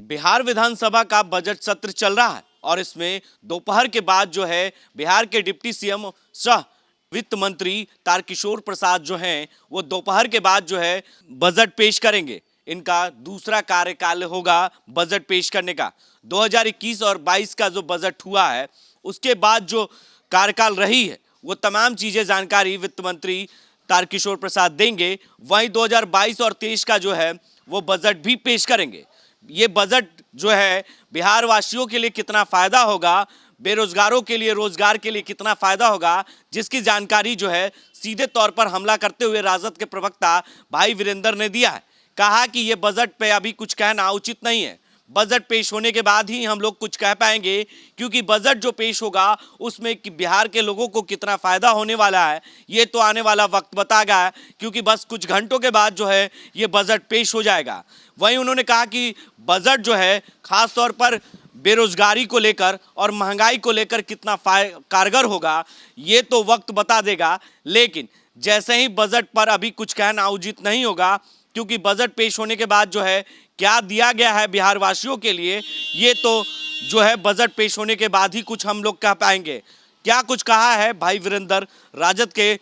बिहार विधानसभा का बजट सत्र चल रहा है और इसमें दोपहर के बाद जो है बिहार के डिप्टी सीएम सह वित्त मंत्री तारकिशोर प्रसाद जो हैं वो दोपहर के बाद जो है बजट पेश करेंगे। इनका दूसरा कार्यकाल होगा बजट पेश करने का। 2021 और 22 का जो बजट हुआ है उसके बाद जो कार्यकाल रही है वो तमाम चीजें जानकारी वित्त मंत्री तारकिशोर प्रसाद देंगे। वहीं 2022 और 23 का जो है वो बजट भी पेश करेंगे। ये बजट जो है बिहार वासियों के लिए कितना फायदा होगा, बेरोजगारों के लिए रोजगार के लिए कितना फायदा होगा, जिसकी जानकारी जो है सीधे तौर पर हमला करते हुए राजद के प्रवक्ता भाई वीरेंद्र ने दिया है। कहा कि ये बजट पे अभी कुछ कहना उचित नहीं है, बजट पेश होने के बाद ही हम लोग कुछ कह पाएंगे, क्योंकि बजट जो पेश होगा उसमें कि बिहार के लोगों को कितना फायदा होने वाला है ये तो आने वाला वक्त बताएगा, क्योंकि बस कुछ घंटों के बाद जो है ये बजट पेश हो जाएगा। वहीं उन्होंने कहा कि बजट जो है खास तौर पर बेरोजगारी को लेकर और महंगाई को लेकर कितना कारगर होगा ये तो वक्त बता देगा, लेकिन जैसे ही बजट पर अभी कुछ कहना उचित नहीं होगा, क्योंकि बजट पेश होने के बाद जो है क्या दिया गया है बिहार वासियों के लिए ये तो जो है बजट पेश होने के बाद ही कुछ हम लोग कह पाएंगे। क्या कुछ कहा है भाई वीरेंद्र राजद के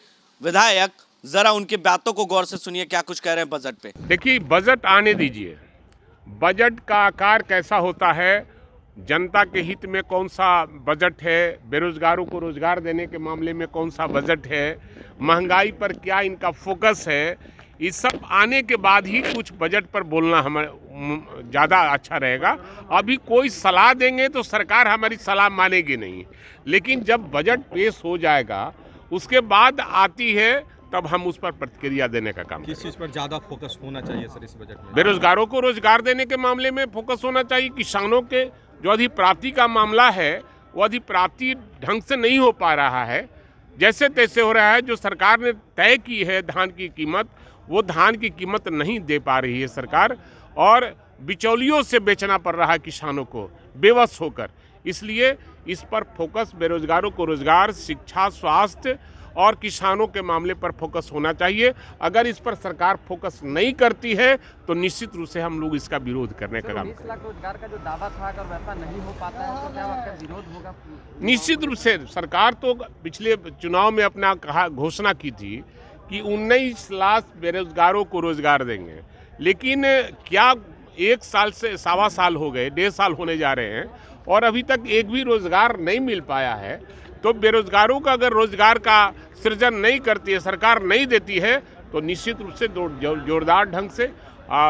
विधायक, जरा उनकी बातों को गौर से सुनिए, क्या कुछ कह रहे हैं बजट पे। देखिए, बजट आने दीजिए, बजट का आकार कैसा होता है, जनता के हित में कौन सा बजट है, बेरोजगारों को रोजगार देने के मामले में कौन सा बजट है, महंगाई पर क्या इनका फोकस है, ये सब आने के बाद ही कुछ बजट पर बोलना हमारे ज़्यादा अच्छा रहेगा। अभी कोई सलाह देंगे तो सरकार हमारी सलाह मानेगी नहीं, लेकिन जब बजट पेश हो जाएगा उसके बाद आती है तब हम उस पर प्रतिक्रिया देने का काम। किस चीज़ पर ज़्यादा फोकस होना चाहिए सर इस बजट में? बेरोजगारों को रोजगार देने के मामले में फोकस होना चाहिए। किसानों के जो अधिप्राप्ति का मामला है वो अधिप्राप्ति ढंग से नहीं हो पा रहा है, जैसे तैसे हो रहा है। जो सरकार ने तय की है धान की कीमत, वो धान की कीमत नहीं दे पा रही है सरकार, और बिचौलियों से बेचना पड़ रहा है किसानों को बेबस होकर। इसलिए इस पर फोकस बेरोजगारों को रोजगार, शिक्षा, स्वास्थ्य और किसानों के मामले पर फोकस होना चाहिए। अगर इस पर सरकार फोकस नहीं करती है तो निश्चित रूप से हम लोग इसका विरोध करने का काम करेंगे। 19 लाख रोजगार का जो दावा था अगर वैसा नहीं हो पाता है तो क्या आपका विरोध होगा? निश्चित रूप से सरकार तो पिछले चुनाव में अपना घोषणा की थी कि 19 लाख बेरोजगारों को रोजगार देंगे, लेकिन क्या 1 साल से सवा साल हो गए, 1.5 साल होने जा रहे हैं और अभी तक एक भी रोजगार नहीं मिल पाया है। तो बेरोजगारों का अगर रोजगार का सृजन नहीं करती है सरकार, नहीं देती है, तो निश्चित रूप से जोरदार ढंग से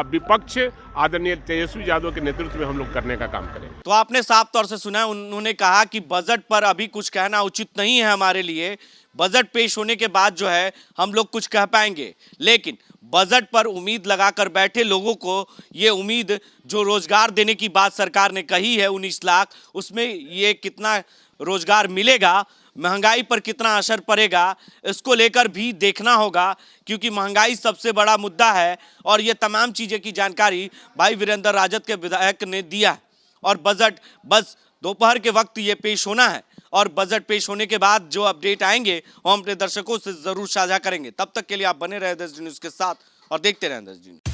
विपक्ष आदरणीय तेजस्वी यादव के नेतृत्व में हम लोग करने का काम करेंगे। तो आपने साफ तौर से सुना, उन्होंने कहा कि बजट पर अभी कुछ कहना उचित नहीं है हमारे लिए, बजट पेश होने के बाद जो है हम लोग कुछ कह पाएंगे, लेकिन बजट पर उम्मीद लगाकर बैठे लोगों को ये उम्मीद जो रोजगार देने की बात सरकार ने कही है 19 लाख, उसमें ये कितना रोजगार मिलेगा, महंगाई पर कितना असर पड़ेगा, इसको लेकर भी देखना होगा, क्योंकि महंगाई सबसे बड़ा मुद्दा है। और ये तमाम चीज़ें की जानकारी भाई वीरेंद्र राजद के विधायक ने दिया है। और बजट बस दोपहर के वक्त ये पेश होना है और बजट पेश होने के बाद जो अपडेट आएंगे वो हम अपने दर्शकों से ज़रूर साझा करेंगे। तब तक के लिए आप बने रहे 10 न्यूज़ के साथ और देखते रहें 10 न्यूज़।